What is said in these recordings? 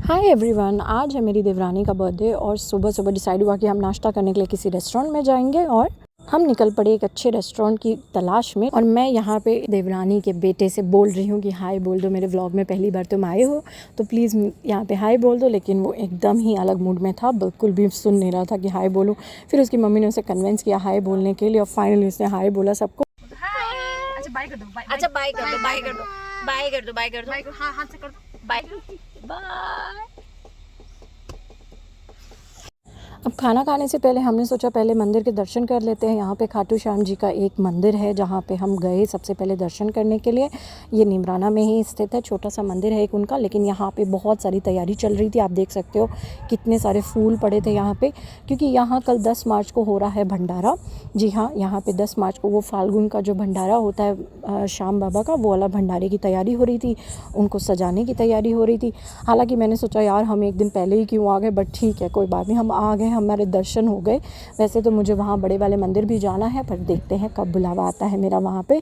Hi everyone, आज है मेरी देवरानी का बर्थडे और सुबह सुबह डिसाइड हुआ कि हम नाश्ता करने के लिए किसी रेस्टोरेंट में जाएंगे और हम निकल पड़े एक अच्छे रेस्टोरेंट की तलाश में। और मैं यहाँ पे देवरानी के बेटे से बोल रही हूँ कि हाय बोल दो, मेरे व्लॉग में पहली बार तुम आए हो तो प्लीज़ यहाँ पे हाय बोल दो। लेकिन वो एकदम ही अलग मूड में था, बिल्कुल भी सुन नहीं रहा था कि हाय बोलो। फिर उसकी मम्मी ने उसे कन्विंस किया हाय बोलने के लिए और फाइनली उसने हाय बोला सबको। अच्छा बाय कर दो, बाय कर दो, बाय कर दो, बाय कर दो, बाय कर दो, हाँ हाथ से कर दो, बाय बाय। अब खाना खाने से पहले हमने सोचा पहले मंदिर के दर्शन कर लेते हैं। यहाँ पे खाटू श्याम जी का एक मंदिर है जहाँ पे हम गए सबसे पहले दर्शन करने के लिए। ये नीमराना में ही स्थित है, छोटा सा मंदिर है एक उनका। लेकिन यहाँ पे बहुत सारी तैयारी चल रही थी, आप देख सकते हो कितने सारे फूल पड़े थे यहाँ पे, क्योंकि यहाँ कल 10 मार्च को हो रहा है भंडारा। जी हाँ, यहाँ पे 10 मार्च को वो फाल्गुन का जो भंडारा होता है श्याम बाबा का, वो वाला भंडारे की तैयारी हो रही थी, उनको सजाने की तैयारी हो रही थी। हालाँकि मैंने सोचा यार हम एक दिन पहले ही क्यों आ गए, बट ठीक है कोई बात नहीं, हम आ गए, हमारे दर्शन हो गए। वैसे तो मुझे वहाँ बड़े वाले मंदिर भी जाना है, पर देखते हैं कब बुलावा आता है मेरा वहाँ पे।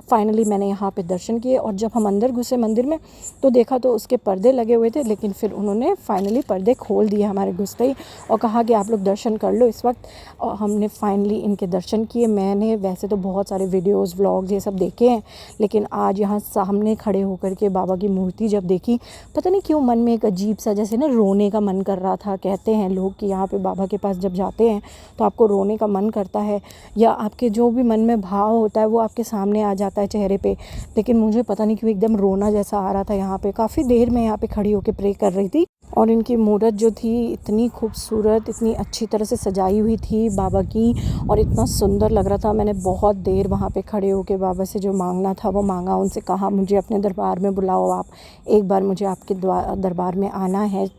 फाइनली मैंने यहाँ पे दर्शन किए और जब हम अंदर घुसे मंदिर में तो देखा तो उसके पर्दे लगे हुए थे, लेकिन फिर उन्होंने फाइनली पर्दे खोल दिए हमारे घुसते ही और कहा कि आप लोग दर्शन कर लो इस वक्त। और हमने फाइनली इनके दर्शन किए। मैंने वैसे तो बहुत सारे वीडियोज़ व्लॉग्स ये सब देखे हैं, लेकिन आज यहाँ सामने खड़े होकर के बाबा की मूर्ति जब देखी, पता नहीं क्यों मन में एक अजीब सा जैसे ना रोने का मन कर रहा था। कहते हैं लोग कि यहाँ पे बाबा के पास जब जाते हैं तो आपको रोने का मन करता है, या आपके जो भी मन में भाव होता है वो आपके सामने आ जाता है चेहरे पे। लेकिन मुझे पता नहीं क्यों एकदम रोना जैसा आ रहा था। यहाँ पे काफ़ी देर में यहाँ पे खड़ी होकर प्रे कर रही थी और इनकी मूर्त जो थी इतनी खूबसूरत, इतनी अच्छी तरह से सजाई हुई थी बाबा की और इतना सुंदर लग रहा था। मैंने बहुत देर वहाँ पे खड़े होकर बाबा से जो मांगना था वो मांगा, उनसे कहा मुझे अपने दरबार में बुलाओ, आप एक बार मुझे आपके दरबार में आना है।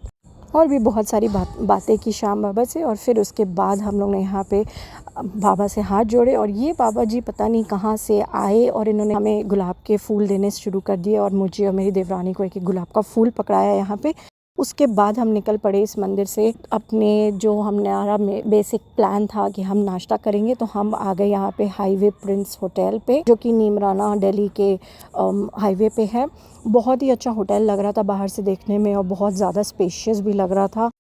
और भी बहुत सारी बातें की श्याम बाबा से। और फिर उसके बाद हम लोग ने यहाँ पे बाबा से हाथ जोड़े और ये बाबा जी पता नहीं कहाँ से आए और इन्होंने हमें गुलाब के फूल देने शुरू कर दिए और मुझे और मेरी देवरानी को एक एक गुलाब का फूल पकड़ाया यहाँ पे। उसके बाद हम निकल पड़े इस मंदिर से। अपने जो हमारा बेसिक प्लान था कि हम नाश्ता करेंगे, तो हम आ गए यहाँ पे हाईवे प्रिंस होटल पे, जो कि नीमराना दिल्ली के हाईवे पे है। बहुत ही अच्छा होटल लग रहा था बाहर से देखने में और बहुत ज़्यादा स्पेशियस भी लग रहा था।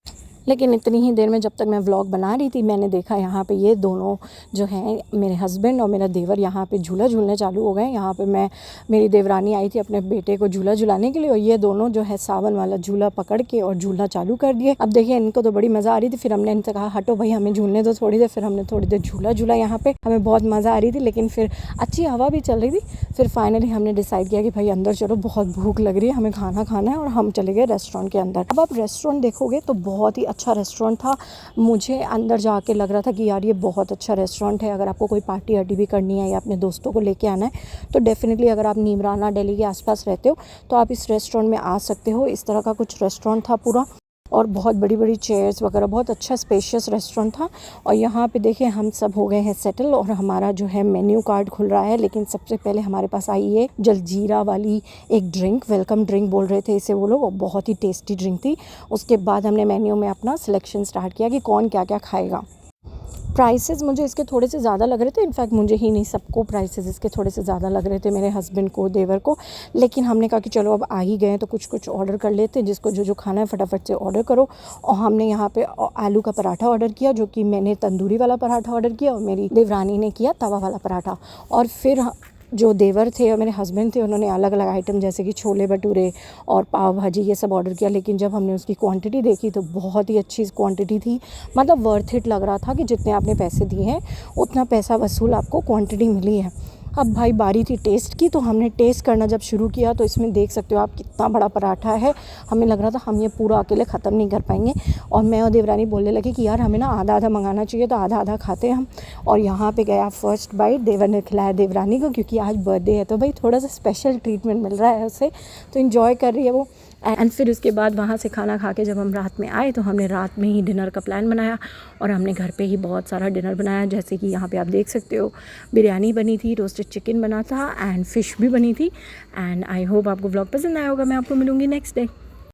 लेकिन इतनी ही देर में जब तक मैं व्लॉग बना रही थी मैंने देखा यहाँ पे ये दोनों जो हैं मेरे हस्बैंड और मेरा देवर यहाँ पे झूला झूलने चालू हो गए। यहाँ पे मेरी देवरानी आई थी अपने बेटे को झूला झुलाने के लिए और ये दोनों जो है सावन वाला झूला पकड़ के और झूलना चालू कर दिए। अब देखिए इनको तो बड़ी मज़ा आ रही थी। फिर हमने इनसे कहा हटो भाई, हमें झूलने दो थोड़ी देर। फिर हमने थोड़ी देर झूला झूला यहाँ पे, हमें बहुत मज़ा आ रही थी, लेकिन फिर अच्छी हवा भी चल रही थी। फिर फाइनली हमने डिसाइड किया कि भाई अंदर चलो, बहुत भूख लग रही है, हमें खाना खाना है, और हम चले गए रेस्टोरेंट के अंदर। अब आप रेस्टोरेंट देखोगे तो बहुत ही अच्छा रेस्टोरेंट था। मुझे अंदर जाके लग रहा था कि यार ये बहुत अच्छा रेस्टोरेंट है। अगर आपको कोई पार्टी वार्टी भी करनी है या अपने दोस्तों को लेके आना है तो डेफिनेटली अगर आप नीमराना दिल्ली के आसपास रहते हो तो आप इस रेस्टोरेंट में आ सकते हो। इस तरह का कुछ रेस्टोरेंट था पूरा और बहुत बड़ी बड़ी चेयर्स वगैरह, बहुत अच्छा स्पेशियस रेस्टोरेंट था। और यहाँ पे देखिए हम सब हो गए हैं सेटल और हमारा जो है मेन्यू कार्ड खुल रहा है। लेकिन सबसे पहले हमारे पास आई है जलजीरा वाली एक ड्रिंक, वेलकम ड्रिंक बोल रहे थे इसे वो लोग, और बहुत ही टेस्टी ड्रिंक थी। उसके बाद हमने मेन्यू में अपना सिलेक्शन स्टार्ट किया कि कौन क्या क्या खाएगा। प्राइसेस मुझे इसके थोड़े से ज़्यादा लग रहे थे, इनफैक्ट मुझे ही नहीं सबको प्राइसेस इसके थोड़े से ज़्यादा लग रहे थे, मेरे हस्बैंड को, देवर को। लेकिन हमने कहा कि चलो अब आ ही गए तो कुछ कुछ ऑर्डर कर लेते हैं, जिसको जो जो खाना है फटाफट से ऑर्डर करो। और हमने यहाँ पे आलू का पराठा ऑर्डर किया, जो कि मैंने तंदूरी वाला पराठा ऑर्डर किया और मेरी देवरानी ने किया तवा वाला पराठा। और फिर जो देवर थे और मेरे हस्बैंड थे उन्होंने अलग अलग आइटम जैसे कि छोले भटूरे और पाव भाजी ये सब ऑर्डर किया। लेकिन जब हमने उसकी क्वांटिटी देखी तो बहुत ही अच्छी क्वांटिटी थी, मतलब वर्थ इट लग रहा था कि जितने आपने पैसे दिए हैं उतना पैसा वसूल आपको क्वांटिटी मिली है। अब भाई बारी थी टेस्ट की, तो हमने टेस्ट करना जब शुरू किया तो इसमें देख सकते हो आप कितना बड़ा पराठा है। हमें लग रहा था हम ये पूरा अकेले ख़त्म नहीं कर पाएंगे और मैं और देवरानी बोलने लगे कि यार हमें ना आधा आधा मंगाना चाहिए, तो आधा आधा खाते हैं हम। और यहाँ पे गया फर्स्ट बाइट, देवर ने खिलाया देवरानी को, क्योंकि आज बर्थडे है तो भाई थोड़ा सा स्पेशल ट्रीटमेंट मिल रहा है उसे, तो इन्जॉय कर रही है वो। एंड फिर उसके बाद वहाँ से खाना खा के जब हम रात में आए तो हमने रात में ही डिनर का प्लान बनाया और हमने घर पे ही बहुत सारा डिनर बनाया। जैसे कि यहाँ पे आप देख सकते हो बिरयानी बनी थी, रोस्टेड चिकन बना था एंड फ़िश भी बनी थी। एंड आई होप आपको व्लॉग पसंद आया होगा। मैं आपको मिलूँगी नेक्स्ट डे।